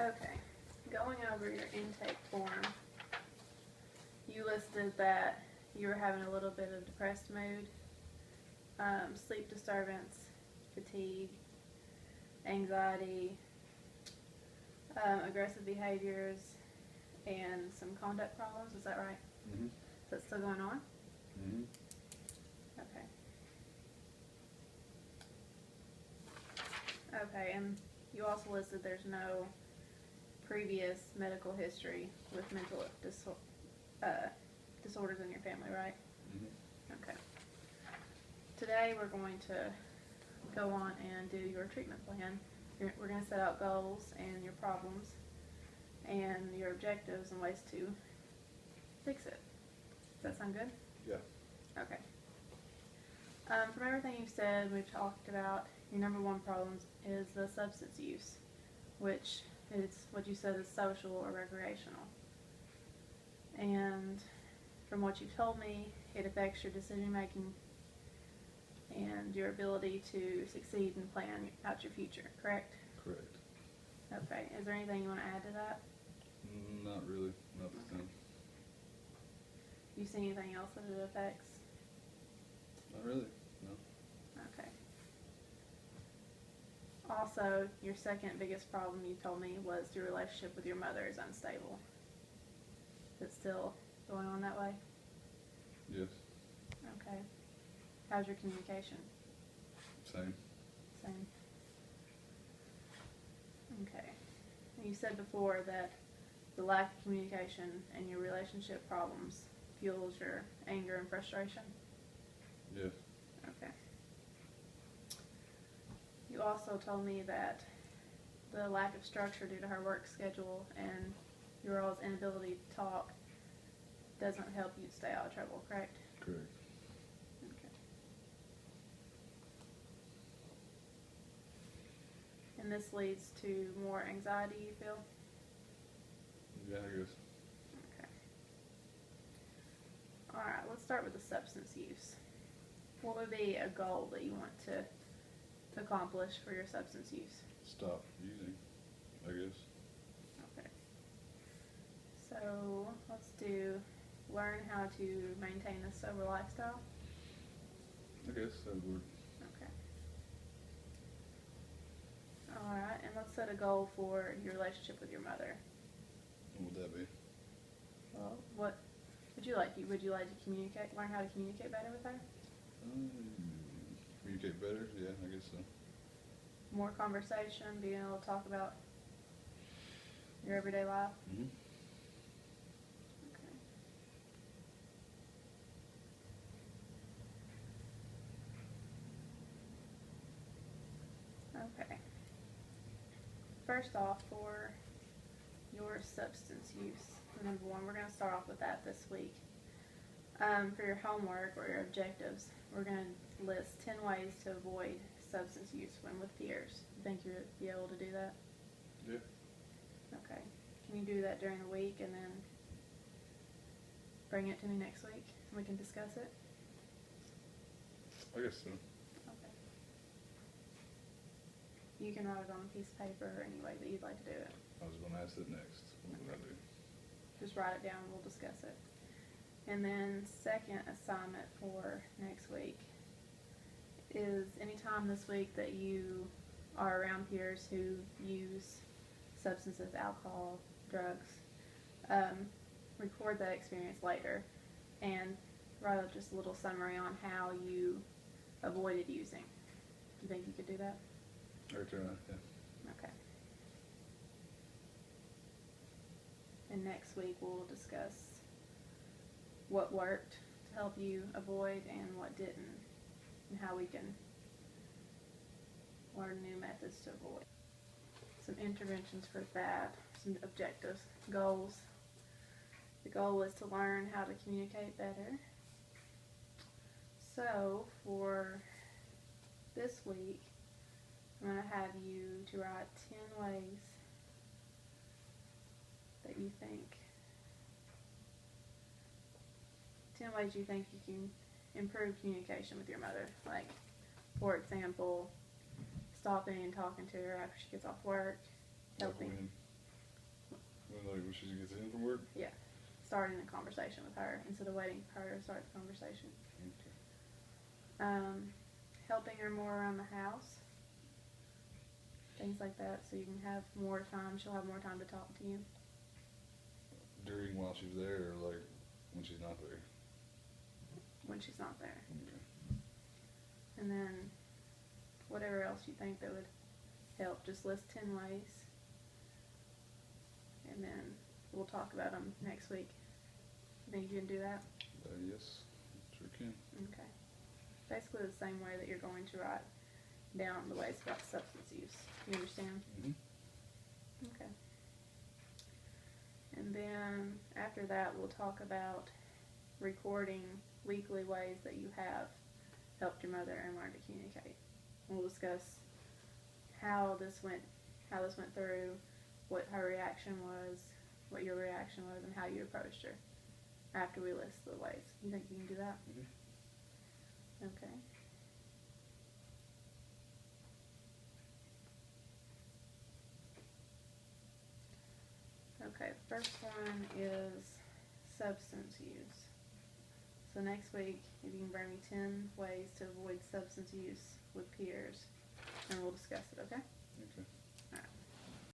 Okay, going over your intake form, you listed that you were having a little bit of depressed mood, sleep disturbance, fatigue, anxiety, aggressive behaviors, and some conduct problems. Is that right? Mm-hmm. Is that still going on? Mm-hmm. Okay. Okay, and you also listed there's no previous medical history with mental disorders in your family, right? Mm-hmm. Okay. Today we're going to go on and do your treatment plan. We're going to set out goals and your problems and your objectives and ways to fix it. Does that sound good? Yeah. Okay. From everything you've said, we've talked about, your number one problem is the substance use, which is what you said is social or recreational. And from what you've told me, it affects your decision making and your ability to succeed and plan out your future, correct? Correct. Okay. Is there anything you want to add to that? Not really. Not this time. You see anything else that it affects? Not really. No. Okay. Also, your second biggest problem you told me was your relationship with your mother is unstable. Is it still going on that way? Yes. Okay. How's your communication? Same. Same. Okay. And you said before that the lack of communication and your relationship problems fuels your anger and frustration? Yes. Okay. You also told me that the lack of structure due to her work schedule and your all's inability to talk doesn't help you stay out of trouble, correct? Correct. Okay. And this leads to more anxiety, you feel? Yeah, I guess. Okay. Alright, let's start with the substance use. What would be a goal that you want to accomplish for your substance use? Stop using, I guess. Okay. So let's do learn how to maintain a sober lifestyle. I guess that would. Okay. Alright, and let's set a goal for your relationship with your mother. What would that be? Well, what would you like? Would you like to communicate, learn how to communicate better with her? Communicate better? Yeah, I guess so. More conversation, being able to talk about your everyday life? Mm-hmm. Okay. Okay. First off, for your substance use, number one, we're going to start off with that this week. For your homework or your objectives, we're going to list 10 ways to avoid substance use when with peers. You think you'll be able to do that? Yeah. Okay. Can you do that during the week and then bring it to me next week and we can discuss it? I guess so. Okay. You can write it on a piece of paper or any way that you'd like to do it. I was going to ask that next. What would I do? Just write it down and we'll discuss it. And then second assignment for next week is anytime this week that you are around peers who use substances, alcohol, drugs, record that experience later and write up just a little summary on how you avoided using. Do you think you could do that? I could try that, yeah. Okay. And next week we'll discuss what worked to help you avoid and what didn't, and how we can learn new methods to avoid. Some interventions for that, some objectives, goals. The goal is to learn how to communicate better. So for this week, I'm going to have you to write 10 ways that you think, 10 ways you think you can improve communication with your mother. Like, for example, stopping and talking to her after she gets off work, helping. Like when she gets in from work? Starting the conversation with her instead of waiting for her to start the conversation. Okay. Helping her more around the house. Things like that, so you can have more time. She'll have more time to talk to you. During while she's there, or like when she's not there? When she's not there. Okay. And then whatever else you think that would help, just list 10 ways. And then we'll talk about them next week. You think you can do that? Yes, sure can. Okay. Basically the same way that you're going to write down the ways about substance use. You understand? Mm-hmm. Okay. And then after that, we'll talk about recording weekly ways that you have helped your mother and learned to communicate. We'll discuss how this went through, what her reaction was, what your reaction was, and how you approached her after we list the ways. You think you can do that? Mm-hmm. Okay. Okay, first one is substance use. So next week, if you can bring me 10 ways to avoid substance use with peers, and we'll discuss it, okay? Okay.